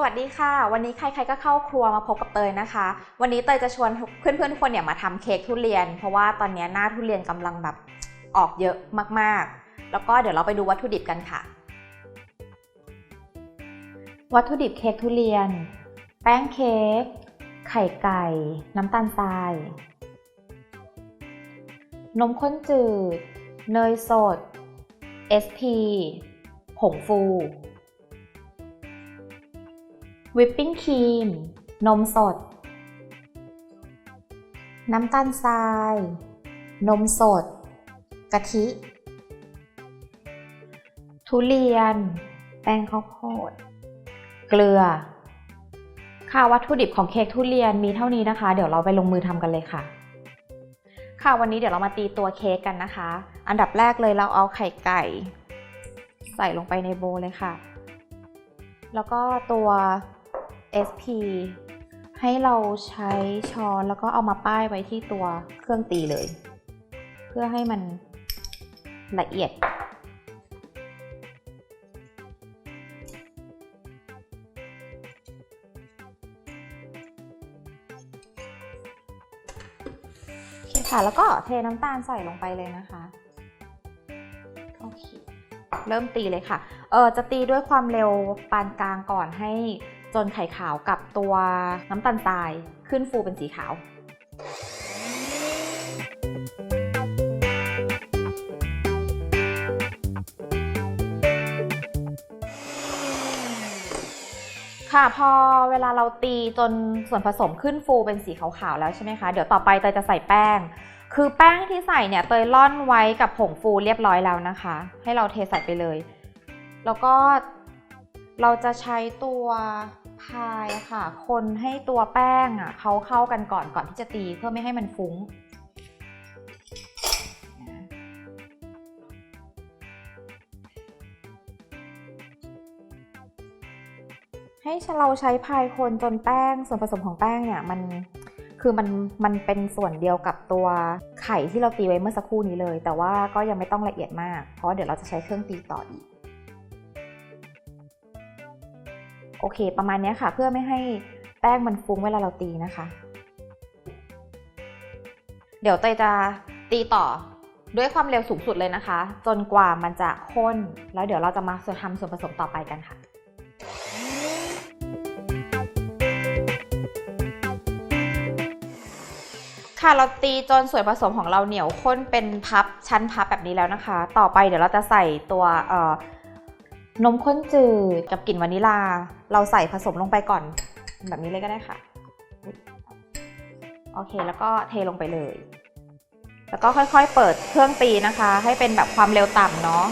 วัสดีค่ะวันนี้ใครๆก็เข้าครัวมาพบกับเตยนะคะวันนี้เตยจะชวนเพื่อนๆทุกคนเนี่ยมาทำเค้กทุเรียนเพราะว่าตอนนี้หน้าทุเรียนกำลังแบบออกเยอะมากๆแล้วก็เดี๋ยวเราไปดูวัตถุดิบกันค่ะวัตถุดิบเค้กทุเรียนแป้งเค้กไข่ไก่น้ำตาลทรายนมข้นจืดเนยสด SP ผงฟูวิปปิ้งครีมนมสดน้ำตาลทรายนมสดกะทิทุเรียนแป้งข้าวโพดเกลือค่ะวัตถุดิบของเค้กทุเรียนมีเท่านี้นะคะเดี๋ยวเราไปลงมือทำกันเลยค่ะวันนี้เดี๋ยวเรามาตีตัวเค้กกันนะคะอันดับแรกเลยเราเอาไข่ไก่ใส่ลงไปในโบว์เลยค่ะแล้วก็ตัว SP ให้เราใช้ช้อนแล้วก็เอามาป้ายไว้ที่ตัวเครื่องตีเลยเพื่อให้มันละเอียดโอเคค่ะแล้วก็เทน้ำตาลใส่ลงไปเลยนะคะโอเคเริ่มตีเลยค่ะจะตีด้วยความเร็วปานกลางก่อนให้จนไข่ขาวกับตัวน้ำตาลทรายขึ้นฟูเป็นสีขาวค่ะพอเวลาเราตีจนส่วนผสมขึ้นฟูเป็นสีขาวๆแล้วใช่ไหมคะเดี๋ยวต่อไปเตยจะใส่แป้งคือแป้งที่ใส่เนี่ยเตยร่อนไว้กับผงฟูเรียบร้อยแล้วนะคะให้เราเทใส่ไปเลยแล้วก็เราจะใช้ตัวพายค่ะคนให้ตัวแป้งเขาเข้ากันก่อนที่จะตีเพื่อไม่ให้มันฟุ้งให้เราใช้พายคนจนแป้งส่วนผสมของแป้งเนี่ยมันเป็นส่วนเดียวกับตัวไข่ที่เราตีไว้เมื่อสักครู่นี้เลยแต่ว่าก็ยังไม่ต้องละเอียดมากเพราะเดี๋ยวเราจะใช้เครื่องตีต่ออีกโอเคประมาณนี้ค่ะเพื่อไม่ให้แป้งมันฟุ้งเวลาเราตีนะคะเดี๋ยวเตยจะตีต่อด้วยความเร็วสูงสุดเลยนะคะจนกว่ามันจะข้นแล้วเดี๋ยวเราจะมาทำส่วนผสมต่อไปกันค่ะเราตีจนส่วนผสมของเราเหนียวข้นเป็นชั้นพับแบบนี้แล้วนะคะต่อไปเดี๋ยวเราจะใส่ตัวนมข้นจืดกับกลิ่นวานิลลาเราใส่ผสมลงไปก่อนแบบนี้เลยก็ได้ค่ะโอเคแล้วก็เทลงไปเลยแล้วก็ค่อยๆเปิดเครื่องตีนะคะให้เป็นแบบความเร็วต่ำเนาะ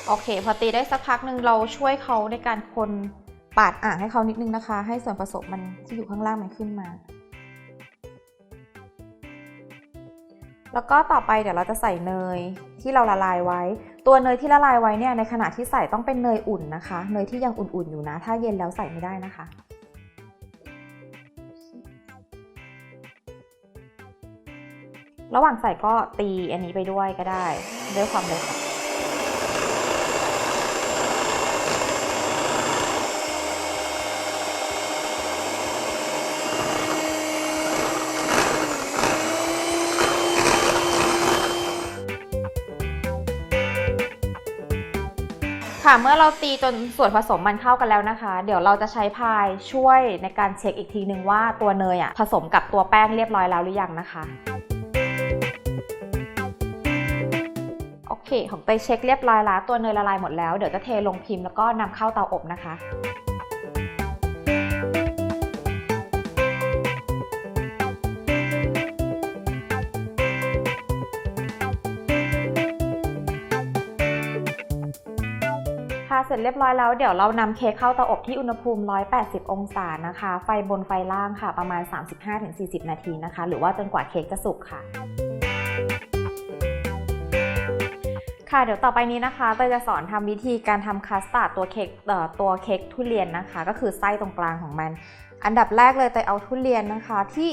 โอเคพอตีได้สักพักหนึ่งเราช่วยเขาในการคนปาดอ่างให้เขานิดนึงนะคะให้ส่วนผสมมันที่อยู่ข้างล่างมันขึ้นมาแล้วก็ต่อไปเดี๋ยวเราจะใส่เนยที่เราละลายไว้ตัวเนยที่ละลายไว้เนี่ยในขณะที่ใส่ต้องเป็นเนยอุ่นนะคะเนยที่ยังอุ่นๆอยู่นะถ้าเย็นแล้วใส่ไม่ได้นะคะระหว่างใส่ก็ตีอันนี้ไปด้วยก็ได้ด้วยความเร็วเมื่อเราตีจนส่วนผสมมันเข้ากันแล้วนะคะเดี๋ยวเราจะใช้พายช่วยในการเช็คอีกทีนึงว่าตัวเนยผสมกับตัวแป้งเรียบร้อยแล้วหรือยังนะคะโอเคของเตยเช็คเรียบร้อยแล้วตัวเนยละลายหมดแล้วเดี๋ยวจะเทลงพิมพ์แล้วก็นำเข้าเตาอบนะคะเสร็จเรียบร้อยแล้วเดี๋ยวเรานำเค้กเข้าเตาอบที่อุณหภูมิ180องศานะคะไฟบนไฟล่างค่ะประมาณ 35-40 นาทีนะคะหรือว่าจนกว่าเค้กจะสุกค่ะ ค่ะเดี๋ยวต่อไปนี้นะคะเตยจะสอนทำวิธีการทำคัสตาร์ดตัวเค้กทุเรียนนะคะก็คือไส้ตรงกลางของมันอันดับแรกเลยเตยเอาทุเรียนนะคะที่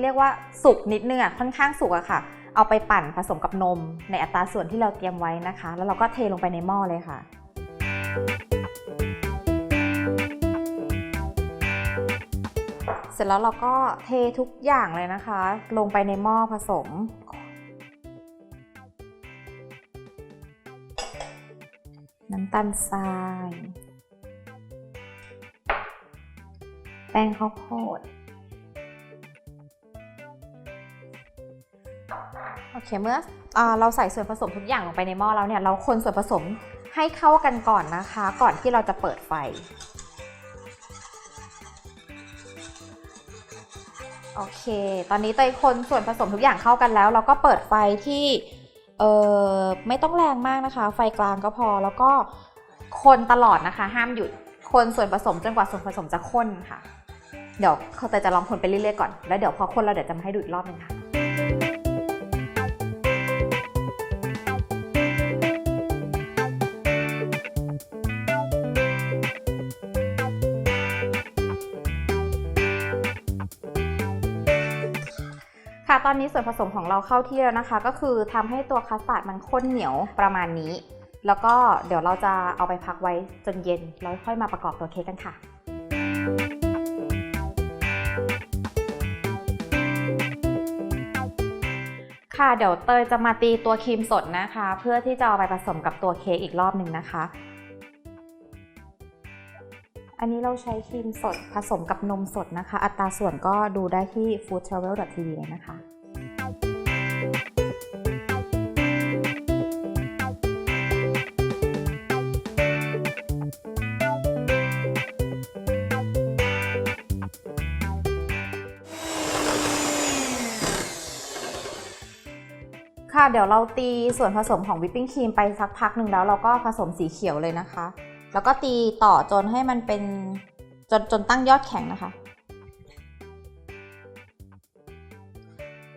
เรียกว่าสุกนิดนึงค่อนข้างสุกอะค่ะเอาไปปั่นผสมกับนมในอัตราส่วนที่เราเตรียมไว้นะคะแล้วเราก็เทลงไปในหม้อเลยค่ะเสร็จแล้วเราก็เททุกอย่างเลยนะคะลงไปในหม้อผสมน้ำตาลทรายแป้งข้าวโพดโอเคเมื่อเราใส่ส่วนผสมทุกอย่างลงไปในหม้อแล้วเนี่ยเราคนส่วนผสมให้เข้ากันก่อนนะคะก่อนที่เราจะเปิดไฟโอเคตอนนี้เตยคนส่วนผสมทุกอย่างเข้ากันแล้วเราก็เปิดไฟที่ไม่ต้องแรงมากนะคะไฟกลางก็พอแล้วก็คนตลอดนะคะห้ามหยุดคนส่วนผสมจนกว่าส่วนผสมจะข้นค่ะเดี๋ยวเตยจะลองคนไปเรื่อยๆก่อนแล้วเดี๋ยวพอคนเราเดี๋ยวจะมาให้ดูอีกรอบนึงค่ะตอนนี้ส่วนผสมของเราเข้าที่แล้วนะคะก็คือทำให้ตัวคัสตาร์ดมันข้นเหนียวประมาณนี้แล้วก็เดี๋ยวเราจะเอาไปพักไว้จนเย็นแล้วค่อยมาประกอบตัวเค้กกันค่ะเดี๋ยวเตยจะมาตีตัวครีมสดนะคะเพื่อที่จะเอาไปผสมกับตัวเค้กอีกรอบหนึ่งนะคะอันนี้เราใช้ครีมสดผสมกับนมสดนะคะอัตราส่วนก็ดูได้ที่ foodtravel.tv เลยนะคะเดี๋ยวเราตีส่วนผสมของวิปปิ้งครีมไปสักพักหนึ่งแล้วเราก็ผสมสีเขียวเลยนะคะแล้วก็ตีต่อจนให้มันเป็นจนตั้งยอดแข็งนะคะ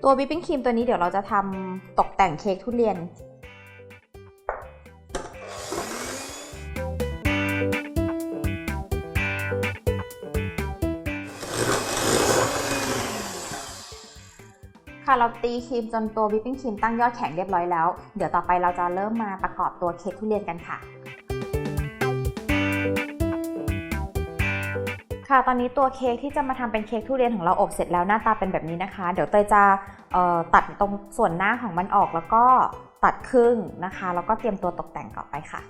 ตัววิปปิ้งครีมตัวนี้เดี๋ยวเราจะทำตกแต่งเค้กทุเรียนเราตีครีมจนตัววิปปิ้งครีมตั้งยอดแข็งเรียบร้อยแล้วเดี๋ยวต่อไปเราจะเริ่มมาประกอบตัวเค้กทุเรียนกันค่ะตอนนี้ตัวเค้กที่จะมาทำเป็นเค้กทุเรียนของเราอบเสร็จแล้วหน้าตาเป็นแบบนี้นะคะเดี๋ยวเตยจะตัดตรงส่วนหน้าของมันออกแล้วก็ตัดครึ่งนะคะแล้วก็เตรียมตัวตกแต่งต่อไปค่ะ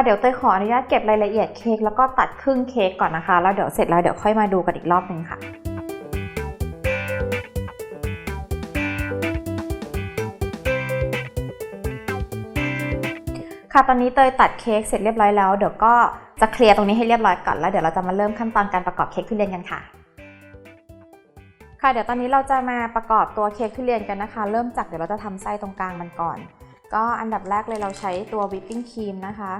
เดี๋ยวเตยขออนุญาตเก็บรายละเอียดเค้กแล้วก็ตัดครึ่งเค้กก่อนนะคะแล้วเดี๋ยวเสร็จแล้วเดี๋ยวค่อยมาดูกันอีกรอบนึงค่ะตอนนี้เตยตัดเค้กเสร็จเรียบร้อยแล้วเดี๋ยวก็จะเคลียร์ตรงนี้ให้เรียบร้อยก่อนแล้วเดี๋ยวเราจะมาเริ่มขั้นตอนการประกอบเค้กทุเรียนกันค่ะเดี๋ยวตอนนี้เราจะมาประกอบตัวเค้กทุเรียนกันนะคะเริ่มจากเดี๋ยวเราจะทำไส้ตรงกลางมันก่อนก็อันดับแรกเลยเราใช้ตัววิปปิ้งครีมนะคะ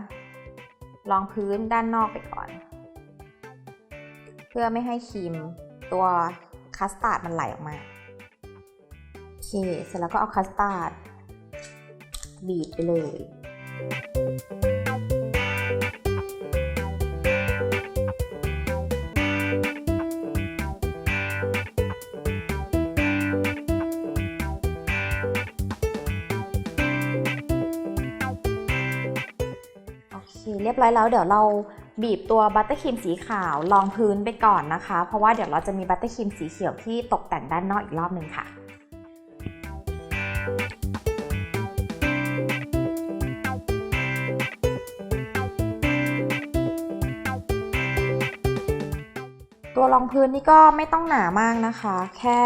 รองพื้นด้านนอกไปก่อนเพื่อไม่ให้ครีมตัวคัสตาร์ดมันไหลออกมาโอเคเสร็จแล้วก็เอาคัสตาร์ดบีบไปเลยเรียบร้อยแล้วเดี๋ยวเราบีบตัวบัตเตอร์ครีมสีขาวรองพื้นไปก่อนนะคะเพราะว่าเดี๋ยวเราจะมีบัตเตอร์ครีมสีเขียวที่ตกแต่งด้านนอกอีกรอบนึงค่ะตัวรองพื้นนี่ก็ไม่ต้องหนามากนะคะแค่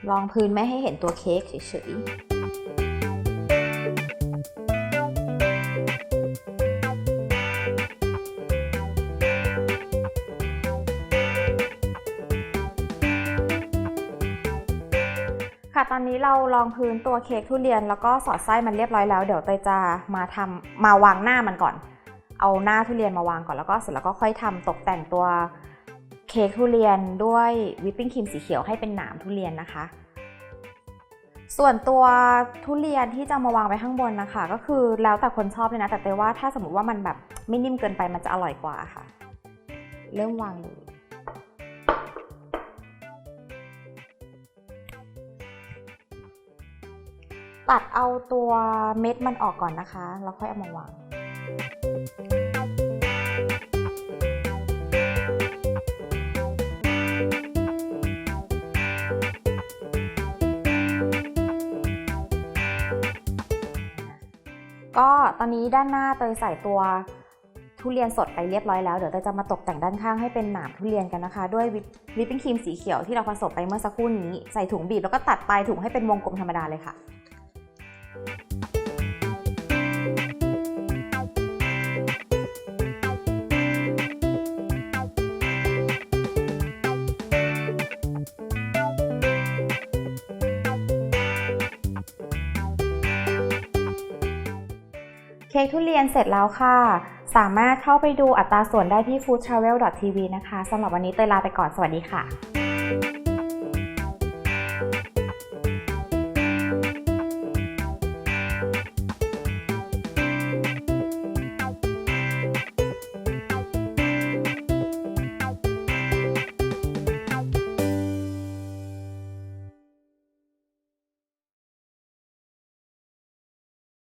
รองพื้นไม่ให้เห็นตัวเค้กเฉยๆ ค่ะตอนนี้เรารองพื้นตัวเค้กทุเรียนแล้วก็สอดไส้มันเรียบร้อยแล้วเดี๋ยวเตยจะมาวางหน้ามันก่อนเอาหน้าทุเรียนมาวางก่อนแล้วก็เสร็จแล้วก็ค่อยทำตกแต่งตัวเค้กทุเรียนด้วยวิปปิ้งครีมสีเขียวให้เป็นหนามทุเรียนนะคะส่วนตัวทุเรียนที่จะมาวางไว้ข้างบนนะคะก็คือแล้วแต่คนชอบเลยนะแต่เตยว่าถ้าสมมติว่ามันแบบไม่นิ่มเกินไปมันจะอร่อยกว่าค่ะเริ่มวางเลยตัดเอาตัวเม็ดมันออกก่อนนะคะแล้วค่อยเอามาวางก็ตอนนี้ด้านหน้าเตยใส่ตัวทุเรียนสดไปเรียบร้อยแล้วเดี๋ยวเตยจะมาตกแต่งด้านข้างให้เป็นหนามทุเรียนกันนะคะด้วยวิปปิ้งครีมสีเขียวที่เราผสมไปเมื่อสักครู่นี้ใส่ถุงบีบแล้วก็ตัดปลายถุงให้เป็นวงกลมธรรมดาเลยค่ะเค้กทุเรียนเสร็จแล้วค่ะสามารถเข้าไปดูอัตราส่วนได้ที่ foodtravel.tv นะคะสำหรับวันนี้เตยลาไปก่อนสวัสดีค่ะ